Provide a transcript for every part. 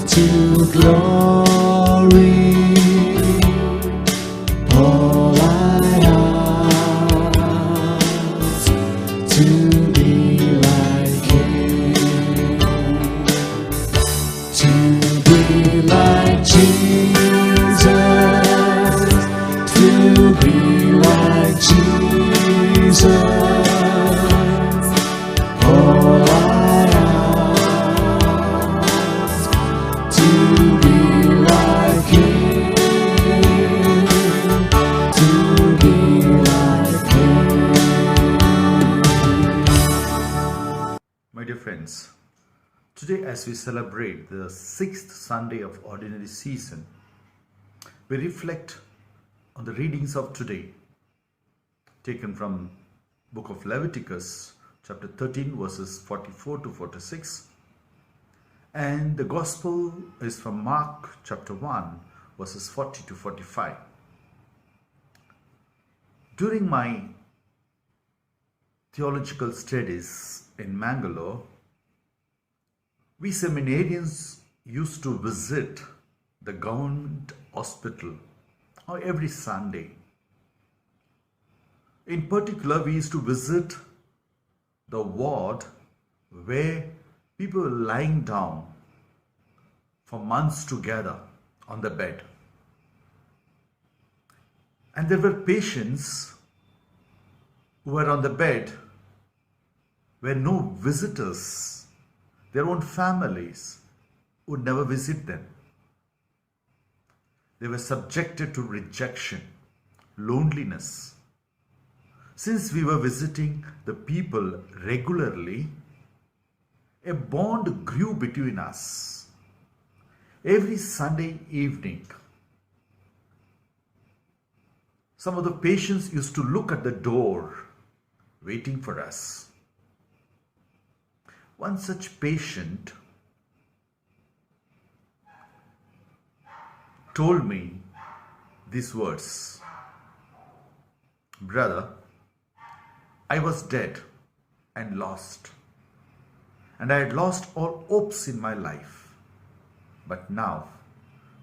to glory. All I ask to be like Him, to be like Jesus, to be like Jesus. All I ask to be like Him, to be like Him. My dear friends, today as we celebrate the 6th Sunday of Ordinary Season, we reflect on the readings of today, taken from book of Leviticus, chapter 13, verses 44 to 46. And the Gospel is from Mark, chapter 1, verses 40 to 45. During my theological studies in Mangalore, we seminarians used to visit the government hospital every Sunday. In particular, we used to visit the ward where people were lying down for months together on the bed. And there were patients who were on the bed where no visitors, their own families, would never visit them. They were subjected to rejection, loneliness. Since we were visiting the people regularly, a bond grew between us. Every Sunday evening, some of the patients used to look at the door, waiting for us. One such patient told me these words: "Brother, I was dead and lost, and I had lost all hopes in my life. But now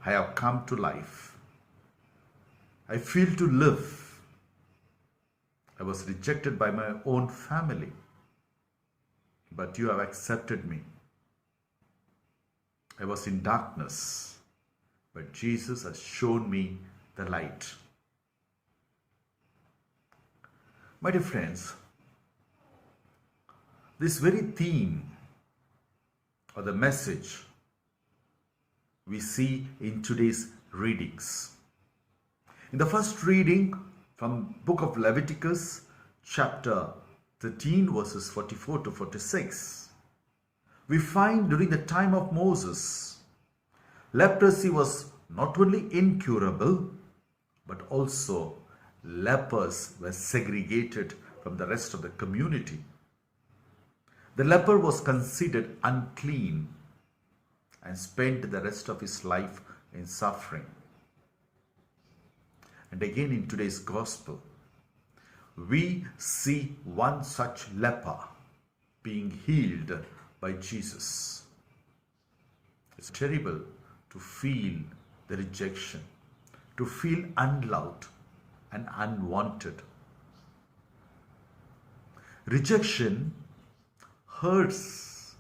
I have come to life. I feel to live. I was rejected by my own family, but you have accepted me. I was in darkness, but Jesus has shown me the light." My dear friends, this very theme or the message we see in today's readings. In the first reading from book of Leviticus, chapter 13, verses 44 to 46, we find during the time of Moses, leprosy was not only incurable, but also lepers were segregated from the rest of the community. The leper was considered unclean and spent the rest of his life in suffering. And again in today's gospel, we see one such leper being healed by Jesus. It's terrible to feel the rejection, to feel unloved and unwanted. Rejection hurts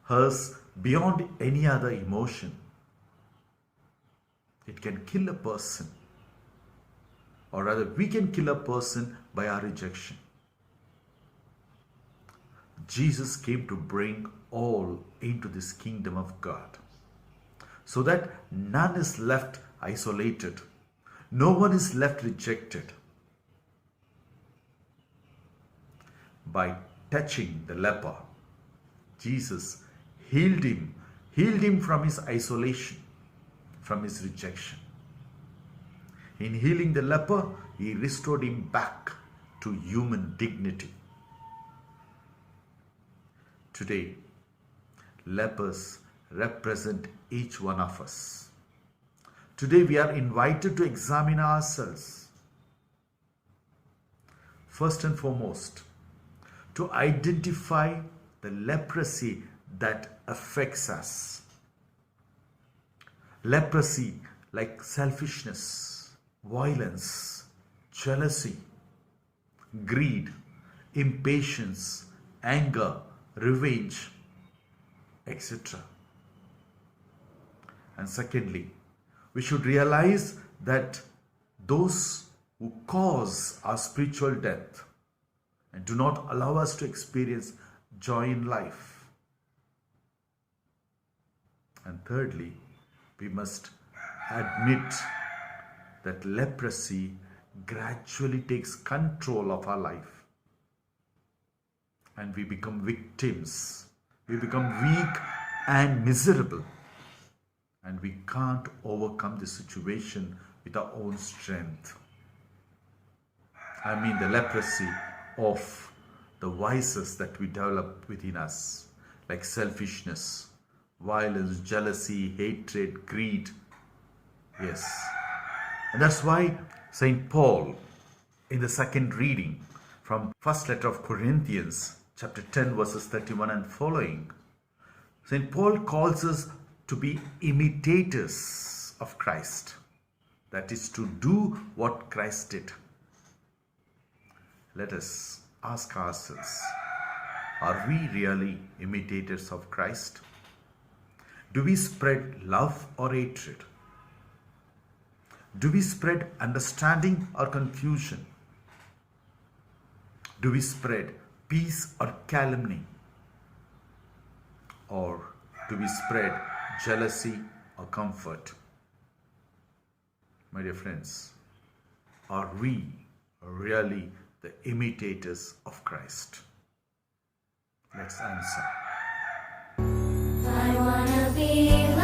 us beyond any other emotion. It can kill a person, or rather we can kill a person by our rejection. Jesus came to bring all into this kingdom of God, so that none is left isolated, no one is left rejected. By touching the leper, Jesus healed him from his isolation, from his rejection. In healing the leper, he restored him back to human dignity. Today, lepers represent each one of us. Today, we are invited to examine ourselves. First and foremost, to identify the leprosy that affects us. leprosy like selfishness, violence, jealousy, greed, impatience, anger, revenge, etc. And secondly, we should realize that those who cause our spiritual death and do not allow us to experience joy in life. And thirdly, we must admit that leprosy gradually takes control of our life and we become victims. We become weak and miserable, and we can't overcome the situation with our own strength. I mean the leprosy of the vices that we develop within us, like selfishness, violence, jealousy, hatred, greed. Yes. And that's why St. Paul, in the second reading from first letter of Corinthians, chapter 10, verses 31 and following, St. Paul calls us to be imitators of Christ. That is, to do what Christ did. Let us ask ourselves, are we really imitators of Christ? Do we spread love or hatred? Do we spread understanding or confusion? Do we spread peace or calumny? Or do we spread jealousy or comfort? My dear friends, are we really the imitators of Christ? Let's answer. I wanna be like